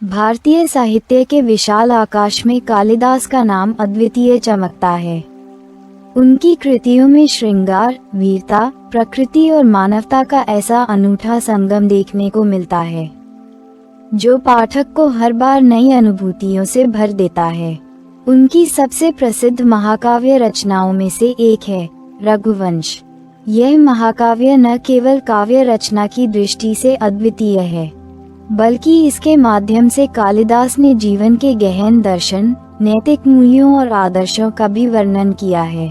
भारतीय साहित्य के विशाल आकाश में कालिदास का नाम अद्वितीय चमकता है। उनकी कृतियों में श्रृंगार, वीरता, प्रकृति और मानवता का ऐसा अनूठा संगम देखने को मिलता है जो पाठक को हर बार नई अनुभूतियों से भर देता है। उनकी सबसे प्रसिद्ध महाकाव्य रचनाओं में से एक है रघुवंश। यह महाकाव्य न केवल काव्य रचना की दृष्टि से अद्वितीय है, बल्कि इसके माध्यम से कालिदास ने जीवन के गहन दर्शन, नैतिक मूल्यों और आदर्शों का भी वर्णन किया है।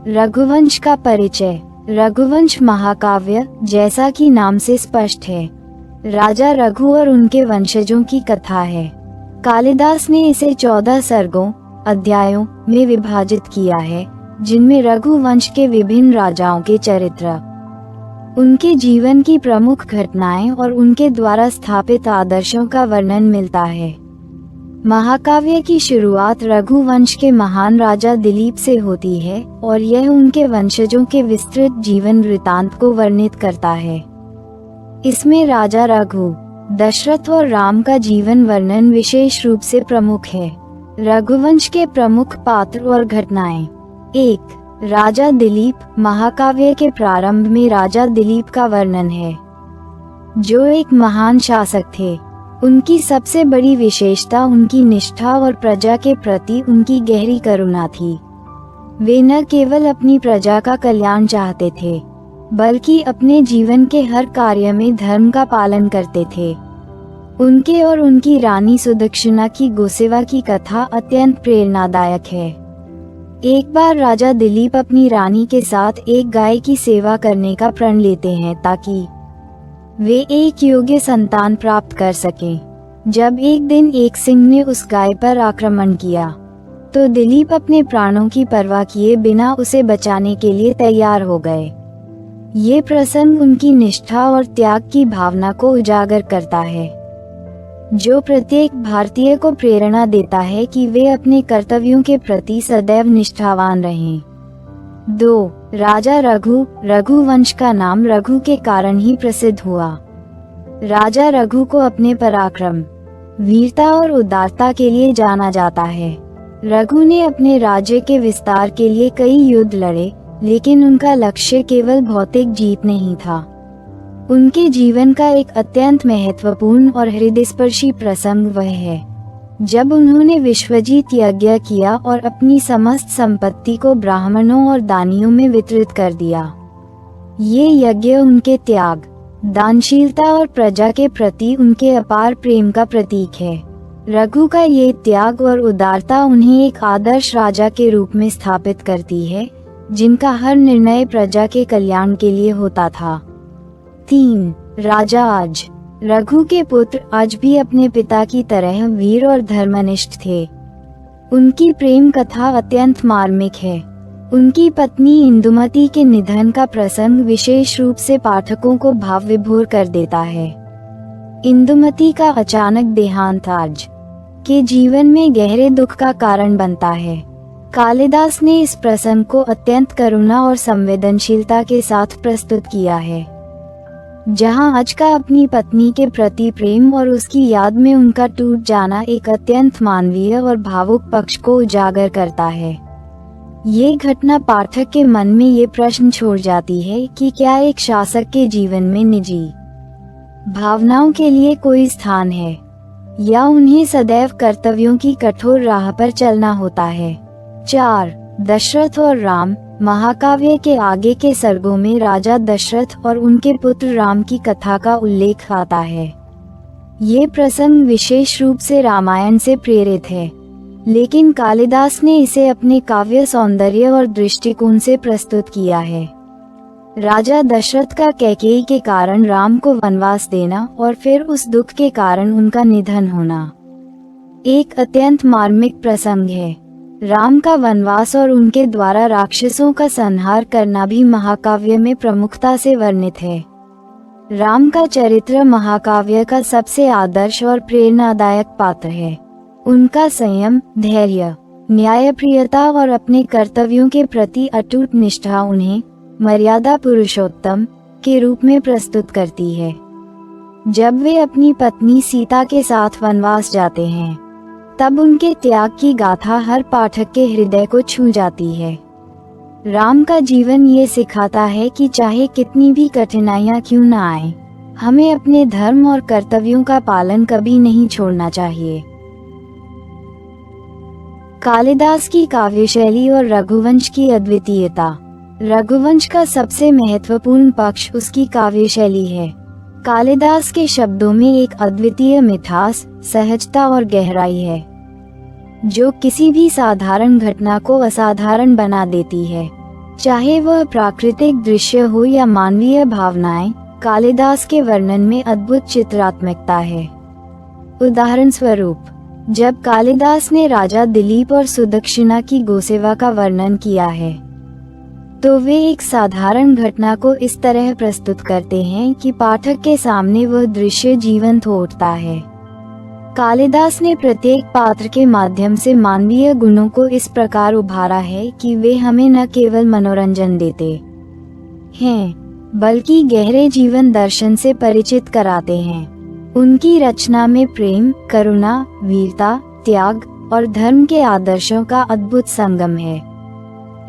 रघुवंश का परिचय। रघुवंश महाकाव्य, जैसा कि नाम से स्पष्ट है, राजा रघु और उनके वंशजों की कथा है। कालिदास ने इसे 14 सर्गों, अध्यायों में विभाजित किया है, जिनमें रघुवंश के विभिन्न राजाओं के चरित्र, उनके जीवन की प्रमुख घटनाएं और उनके द्वारा स्थापित आदर्शों का वर्णन मिलता है। महाकाव्य की शुरुआत रघुवंश के महान राजा दिलीप से होती है और यह उनके वंशजों के विस्तृत जीवन वृतांत को वर्णित करता है। इसमें राजा रघु, दशरथ और राम का जीवन वर्णन विशेष रूप से प्रमुख है। रघुवंश के प्रमुख पात्र और घटनाएं। 1. राजा दिलीप। महाकाव्य के प्रारंभ में राजा दिलीप का वर्णन है, जो एक महान शासक थे। उनकी सबसे बड़ी विशेषता उनकी निष्ठा और प्रजा के प्रति उनकी गहरी करुणा थी। वे न केवल अपनी प्रजा का कल्याण चाहते थे, बल्कि अपने जीवन के हर कार्य में धर्म का पालन करते थे। उनके और उनकी रानी सुदक्षिणा की गोसेवा की कथा अत्यंत प्रेरणादायक है। एक बार राजा दिलीप अपनी रानी के साथ एक गाय की सेवा करने का प्रण लेते हैं ताकि वे एक योग्य संतान प्राप्त कर सकें। जब एक दिन एक सिंह ने उस गाय पर आक्रमण किया, तो दिलीप अपने प्राणों की परवाह किए बिना उसे बचाने के लिए तैयार हो गए। ये प्रसंग उनकी निष्ठा और त्याग की भावना को उजागर करता है, जो प्रत्येक भारतीय को प्रेरणा देता है कि वे अपने कर्तव्यों के प्रति सदैव निष्ठावान रहें। 2. राजा रघु। रघुवंश का नाम रघु के कारण ही प्रसिद्ध हुआ। राजा रघु को अपने पराक्रम, वीरता और उदारता के लिए जाना जाता है। रघु ने अपने राज्य के विस्तार के लिए कई युद्ध लड़े, लेकिन उनका लक्ष्य केवल भौतिक जीत नहीं था। उनके जीवन का एक अत्यंत महत्वपूर्ण और हृदयस्पर्शी प्रसंग वह है जब उन्होंने विश्वजीत यज्ञ किया और अपनी समस्त संपत्ति को ब्राह्मणों और दानियों में वितरित कर दिया। ये यज्ञ उनके त्याग, दानशीलता और प्रजा के प्रति उनके अपार प्रेम का प्रतीक है। रघु का ये त्याग और उदारता उन्हें एक आदर्श राजा के रूप में स्थापित करती है, जिनका हर निर्णय प्रजा के कल्याण के लिए होता था। 3. राजा आज। रघु के पुत्र आज भी अपने पिता की तरह वीर और धर्मनिष्ठ थे। उनकी प्रेम कथा अत्यंत मार्मिक है। उनकी पत्नी इंदुमती के निधन का प्रसंग विशेष रूप से पाठकों को भाव विभोर कर देता है। इंदुमती का अचानक देहांत आज के जीवन में गहरे दुख का कारण बनता है। कालिदास ने इस प्रसंग को अत्यंत करुणा और संवेदनशीलता के साथ प्रस्तुत किया है, जहां आज का अपनी पत्नी के प्रति प्रेम और उसकी याद में उनका टूट जाना एक अत्यंत मानवीय और भावुक पक्ष को उजागर करता है। ये घटना पाठक के मन में ये प्रश्न छोड़ जाती है कि क्या एक शासक के जीवन में निजी भावनाओं के लिए कोई स्थान है, या उन्हें सदैव कर्तव्यों की कठोर राह पर चलना होता है। 4. दशरथ और राम। महाकाव्य के आगे के सर्गों में राजा दशरथ और उनके पुत्र राम की कथा का उल्लेख आता है। ये प्रसंग विशेष रूप से रामायण से प्रेरित है, लेकिन कालिदास ने इसे अपने काव्य सौंदर्य और दृष्टिकोण से प्रस्तुत किया है। राजा दशरथ का कैकेयी के कारण राम को वनवास देना और फिर उस दुख के कारण उनका निधन होना एक अत्यंत मार्मिक प्रसंग है। राम का वनवास और उनके द्वारा राक्षसों का संहार करना भी महाकाव्य में प्रमुखता से वर्णित है। राम का चरित्र महाकाव्य का सबसे आदर्श और प्रेरणादायक पात्र है। उनका संयम, धैर्य, न्यायप्रियता और अपने कर्तव्यों के प्रति अटूट निष्ठा उन्हें मर्यादा पुरुषोत्तम के रूप में प्रस्तुत करती है। जब वे अपनी पत्नी सीता के साथ वनवास जाते हैं, तब उनके त्याग की गाथा हर पाठक के हृदय को छू जाती है। राम का जीवन ये सिखाता है कि चाहे कितनी भी कठिनाइयां क्यों न आए, हमें अपने धर्म और कर्तव्यों का पालन कभी नहीं छोड़ना चाहिए। कालिदास की काव्यशैली और रघुवंश की अद्वितीयता। रघुवंश का सबसे महत्वपूर्ण पक्ष उसकी काव्यशैली है। कालिदास के शब्दों में एक अद्वितीय मिठास, सहजता और गहराई है, जो किसी भी साधारण घटना को असाधारण बना देती है। चाहे वह प्राकृतिक दृश्य हो या मानवीय भावनाएं, कालिदास के वर्णन में अद्भुत चित्रात्मकता है। उदाहरण स्वरूप, जब कालिदास ने राजा दिलीप और सुदक्षिणा की गोसेवा का वर्णन किया है, तो वे एक साधारण घटना को इस तरह प्रस्तुत करते हैं कि पाठक के सामने वह दृश्य जीवंत हो उठता है। कालिदास ने प्रत्येक पात्र के माध्यम से मानवीय गुणों को इस प्रकार उभारा है कि वे हमें न केवल मनोरंजन देते हैं, बल्कि गहरे जीवन दर्शन से परिचित कराते हैं। उनकी रचना में प्रेम, करुणा, वीरता, त्याग और धर्म के आदर्शों का अद्भुत संगम है।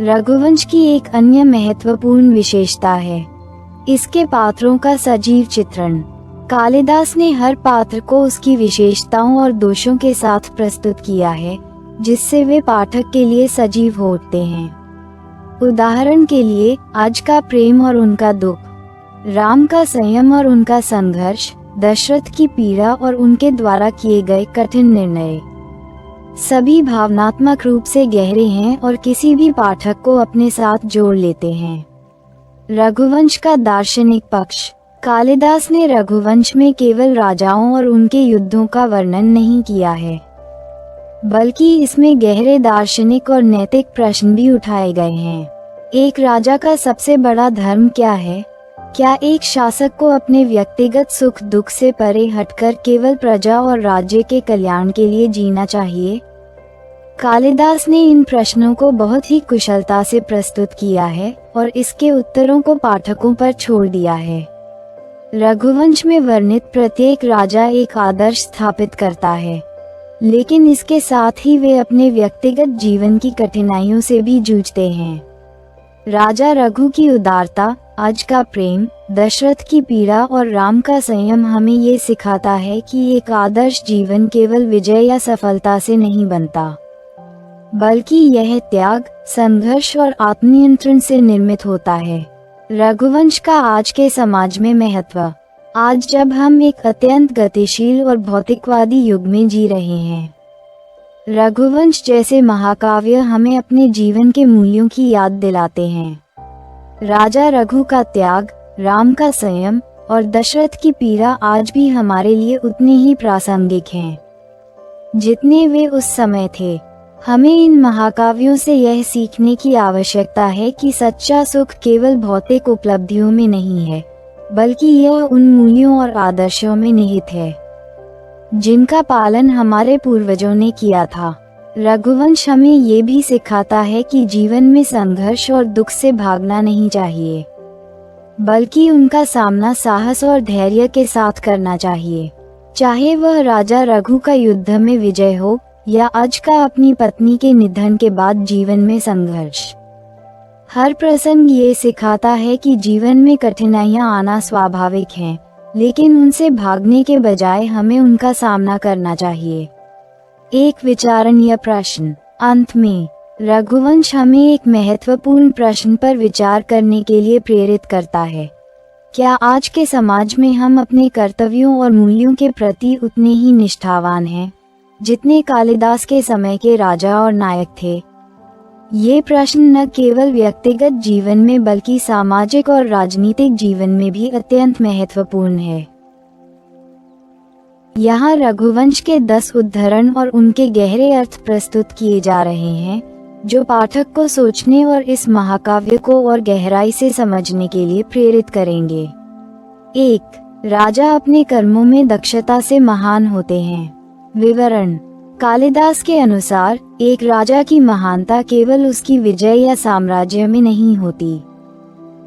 रघुवंश की एक अन्य महत्वपूर्ण विशेषता है इसके पात्रों का सजीव चित्रण। कालिदास ने हर पात्र को उसकी विशेषताओं और दोषों के साथ प्रस्तुत किया है, जिससे वे पाठक के लिए सजीव हो उठते हैं। उदाहरण के लिए, आज का प्रेम और उनका दुख, राम का संयम और उनका संघर्ष, दशरथ की पीड़ा और उनके द्वारा किए गए कठिन निर्णय, सभी भावनात्मक रूप से गहरे हैं और किसी भी पाठक को अपने साथ जोड़ लेते हैं। रघुवंश का दार्शनिक पक्ष। कालिदास ने रघुवंश में केवल राजाओं और उनके युद्धों का वर्णन नहीं किया है, बल्कि इसमें गहरे दार्शनिक और नैतिक प्रश्न भी उठाए गए हैं। एक राजा का सबसे बड़ा धर्म क्या है? क्या एक शासक को अपने व्यक्तिगत सुख दुख से परे हटकर केवल प्रजा और राज्य के कल्याण के लिए जीना चाहिए? कालिदास ने इन प्रश्नों को बहुत ही कुशलता से प्रस्तुत किया है और इसके उत्तरों को पाठकों पर छोड़ दिया है। रघुवंश में वर्णित प्रत्येक राजा एक आदर्श स्थापित करता है, लेकिन इसके साथ ही वे अपने व्यक्तिगत जीवन की कठिनाइयों से भी जूझते हैं। राजा रघु की उदारता, आज का प्रेम, दशरथ की पीड़ा और राम का संयम हमें ये सिखाता है कि एक आदर्श जीवन केवल विजय या सफलता से नहीं बनता, बल्कि यह त्याग, संघर्ष और आत्मनियंत्रण से निर्मित होता है। रघुवंश का आज के समाज में महत्व। आज जब हम एक अत्यंत गतिशील और भौतिकवादी युग में जी रहे हैं, रघुवंश जैसे महाकाव्य हमें अपने जीवन के मूल्यों की याद दिलाते हैं। राजा रघु का त्याग, राम का संयम और दशरथ की पीड़ा आज भी हमारे लिए उतने ही प्रासंगिक हैं जितने वे उस समय थे। हमें इन महाकाव्यों से यह सीखने की आवश्यकता है कि सच्चा सुख केवल भौतिक उपलब्धियों में नहीं है, बल्कि यह उन मूल्यों और आदर्शों में निहित है जिनका पालन हमारे पूर्वजों ने किया था। रघुवंश हमें ये भी सिखाता है कि जीवन में संघर्ष और दुख से भागना नहीं चाहिए, बल्कि उनका सामना साहस और धैर्य के साथ करना चाहिए। चाहे वह राजा रघु का युद्ध में विजय हो या आज का अपनी पत्नी के निधन के बाद जीवन में संघर्ष, हर प्रसंग ये सिखाता है कि जीवन में कठिनाइयां आना स्वाभाविक हैं, लेकिन उनसे भागने के बजाय हमें उनका सामना करना चाहिए। एक विचारणीय प्रश्न। अंत में, रघुवंश हमें एक महत्वपूर्ण प्रश्न पर विचार करने के लिए प्रेरित करता है। क्या आज के समाज में हम अपने कर्तव्यों और मूल्यों के प्रति उतने ही निष्ठावान हैं जितने कालिदास के समय के राजा और नायक थे? ये प्रश्न न केवल व्यक्तिगत जीवन में बल्कि सामाजिक और राजनीतिक जीवन में भी अत्यंत महत्वपूर्ण है। यहाँ रघुवंश के 10 उद्धरण और उनके गहरे अर्थ प्रस्तुत किए जा रहे हैं, जो पाठक को सोचने और इस महाकाव्य को और गहराई से समझने के लिए प्रेरित करेंगे। 1. राजा अपने कर्मों में दक्षता से महान होते हैं। विवरण। कालिदास के अनुसार एक राजा की महानता केवल उसकी विजय या साम्राज्य में नहीं होती,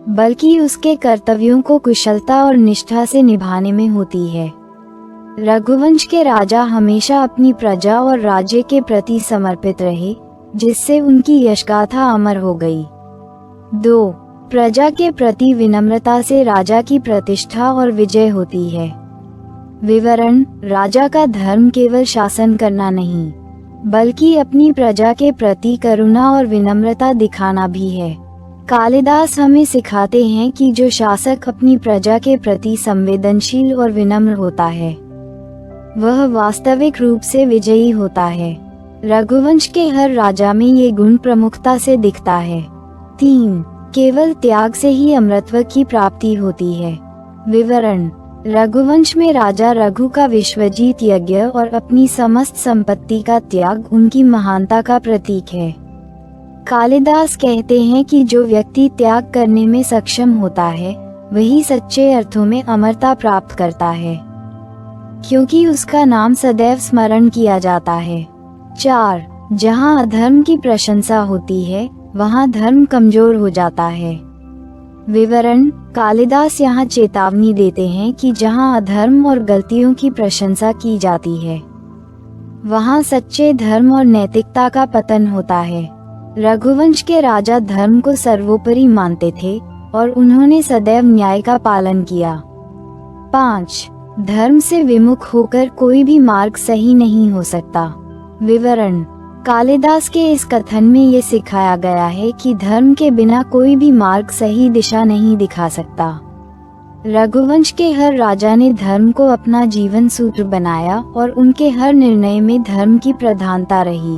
बल्कि उसके कर्तव्यों को कुशलता और निष्ठा से निभाने में होती है। रघुवंश के राजा हमेशा अपनी प्रजा और राज्य के प्रति समर्पित रहे, जिससे उनकी यशगाथा अमर हो गई। 2. प्रजा के प्रति विनम्रता से राजा की प्रतिष्ठा और विजय होती है। विवरण: राजा का धर्म केवल शासन करना नहीं, बल्कि अपनी प्रजा के प्रति करुणा और विनम्रता दिखाना भी है। कालिदास हमें सिखाते हैं कि जो शासक अपनी प्रजा के प्रति संवेदनशील और विनम्र होता है, वह वास्तविक रूप से विजयी होता है। रघुवंश के हर राजा में ये गुण प्रमुखता से दिखता है। 3. केवल त्याग से ही अमरत्व की प्राप्ति होती है। विवरण: रघुवंश में राजा रघु का विश्वजीत यज्ञ और अपनी समस्त संपत्ति का त्याग उनकी महानता का प्रतीक है। कालिदास कहते हैं कि जो व्यक्ति त्याग करने में सक्षम होता है, वही सच्चे अर्थों में अमरता प्राप्त करता है, क्योंकि उसका नाम सदैव स्मरण किया जाता है। 4. जहाँ अधर्म की प्रशंसा होती है, वहाँ धर्म कमजोर हो जाता है। विवरण: कालिदास यहाँ चेतावनी देते हैं कि जहाँ अधर्म और गलतियों की प्रशंसा की जाती है, वहाँ सच्चे धर्म और नैतिकता का पतन होता है। रघुवंश के राजा धर्म को सर्वोपरि मानते थे और उन्होंने सदैव न्याय का पालन किया। 5. धर्म से विमुख होकर कोई भी मार्ग सही नहीं हो सकता। विवरण: कालिदास के इस कथन में ये सिखाया गया है कि धर्म के बिना कोई भी मार्ग सही दिशा नहीं दिखा सकता। रघुवंश के हर राजा ने धर्म को अपना जीवन सूत्र बनाया और उनके हर निर्णय में धर्म की प्रधानता रही।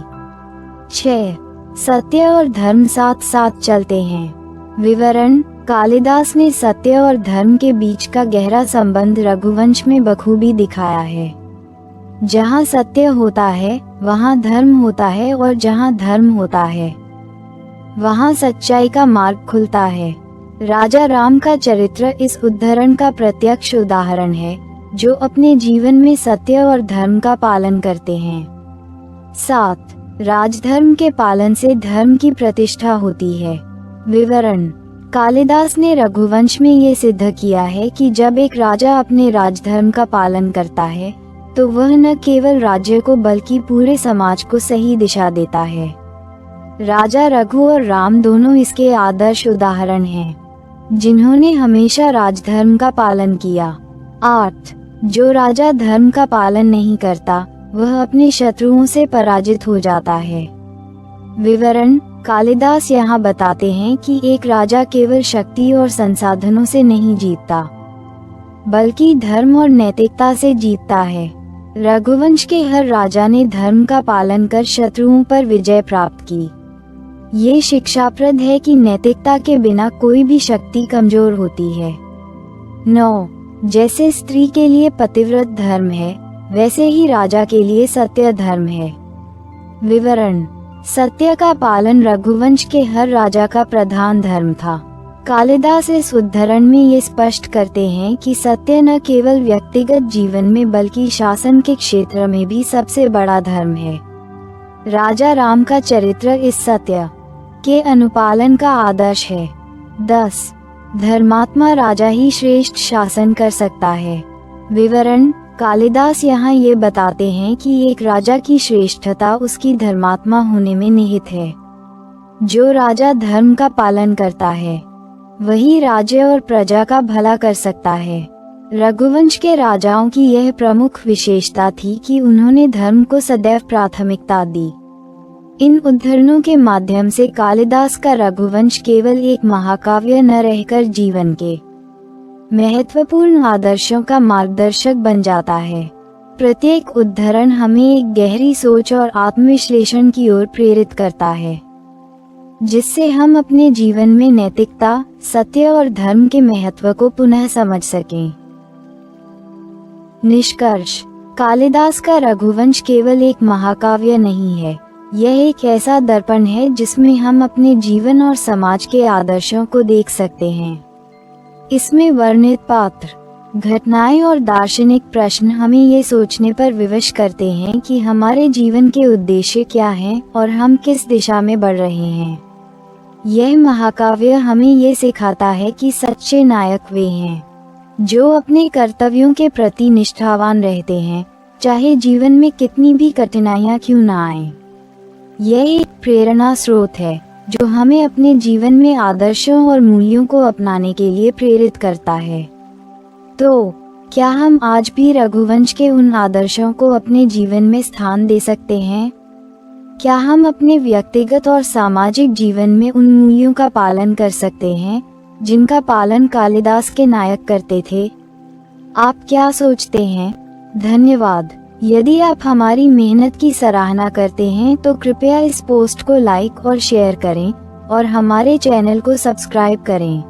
6. सत्य और धर्म साथ साथ चलते हैं। विवरण: कालिदास ने सत्य और धर्म के बीच का गहरा संबंध रघुवंश में बखूबी दिखाया है। जहाँ सत्य होता है, वहाँ धर्म होता है, और जहाँ धर्म होता है, वहाँ सच्चाई का मार्ग खुलता है। राजा राम का चरित्र इस उदाहरण का प्रत्यक्ष उदाहरण है, जो अपने जीवन में सत्य और धर्म का पालन करते हैं। 7. राजधर्म के पालन से धर्म की प्रतिष्ठा होती है। विवरण: कालिदास ने रघुवंश में ये सिद्ध किया है कि जब एक राजा अपने राजधर्म का पालन करता है, तो वह न केवल राज्य को बल्कि पूरे समाज को सही दिशा देता है। राजा रघु और राम दोनों इसके आदर्श उदाहरण हैं, जिन्होंने हमेशा राजधर्म का पालन किया। 8. जो राजा धर्म का पालन नहीं करता, वह अपने शत्रुओं से पराजित हो जाता है। विवरण: कालिदास यहाँ बताते हैं कि एक राजा केवल शक्ति और संसाधनों से नहीं जीतता, बल्कि धर्म और नैतिकता से जीतता है। रघुवंश के हर राजा ने धर्म का पालन कर शत्रुओं पर विजय प्राप्त की। ये शिक्षाप्रद है कि नैतिकता के बिना कोई भी शक्ति कमजोर होती है। 9. जैसे स्त्री के लिए पतिव्रत धर्म है, वैसे ही राजा के लिए सत्य धर्म है। विवरण: सत्य का पालन रघुवंश के हर राजा का प्रधान धर्म था। कालिदास इस उद्धरण में ये स्पष्ट करते हैं कि सत्य न केवल व्यक्तिगत जीवन में बल्कि शासन के क्षेत्र में भी सबसे बड़ा धर्म है। राजा राम का चरित्र इस सत्य के अनुपालन का आदर्श है। 10. धर्मात्मा राजा ही श्रेष्ठ शासन कर सकता है। विवरण: कालिदास यहाँ ये बताते हैं कि एक राजा की श्रेष्ठता उसकी धर्मात्मा होने में निहित है। जो राजा धर्म का पालन करता है, वही राज्य और प्रजा का भला कर सकता है। रघुवंश के राजाओं की यह प्रमुख विशेषता थी कि उन्होंने धर्म को सदैव प्राथमिकता दी। इन उद्धरणों के माध्यम से कालिदास का रघुवंश केवल एक महाकाव्य न रहकर जीवन के महत्वपूर्ण आदर्शों का मार्गदर्शक बन जाता है। प्रत्येक उद्धरण हमें एक गहरी सोच और आत्मविश्लेषण की ओर प्रेरित करता है, जिससे हम अपने जीवन में नैतिकता, सत्य और धर्म के महत्व को पुनः समझ सकें। निष्कर्ष: कालिदास का रघुवंश केवल एक महाकाव्य नहीं है, यह एक ऐसा दर्पण है जिसमें हम अपने जीवन और समाज के आदर्शों को देख सकते हैं। इसमें वर्णित पात्र, घटनाएं और दार्शनिक प्रश्न हमें ये सोचने पर विवश करते हैं कि हमारे जीवन के उद्देश्य क्या हैं और हम किस दिशा में बढ़ रहे हैं। यह महाकाव्य हमें ये सिखाता है कि सच्चे नायक वे हैं जो अपने कर्तव्यों के प्रति निष्ठावान रहते हैं, चाहे जीवन में कितनी भी कठिनाइयां क्यों ना आए। यह एक प्रेरणा स्रोत है जो हमें अपने जीवन में आदर्शों और मूल्यों को अपनाने के लिए प्रेरित करता है। तो क्या हम आज भी रघुवंश के उन आदर्शों को अपने जीवन में स्थान दे सकते हैं? क्या हम अपने व्यक्तिगत और सामाजिक जीवन में उन मूल्यों का पालन कर सकते हैं जिनका पालन कालिदास के नायक करते थे? आप क्या सोचते हैं? धन्यवाद। यदि आप हमारी मेहनत की सराहना करते हैं तो कृपया इस पोस्ट को लाइक और शेयर करें और हमारे चैनल को सब्सक्राइब करें।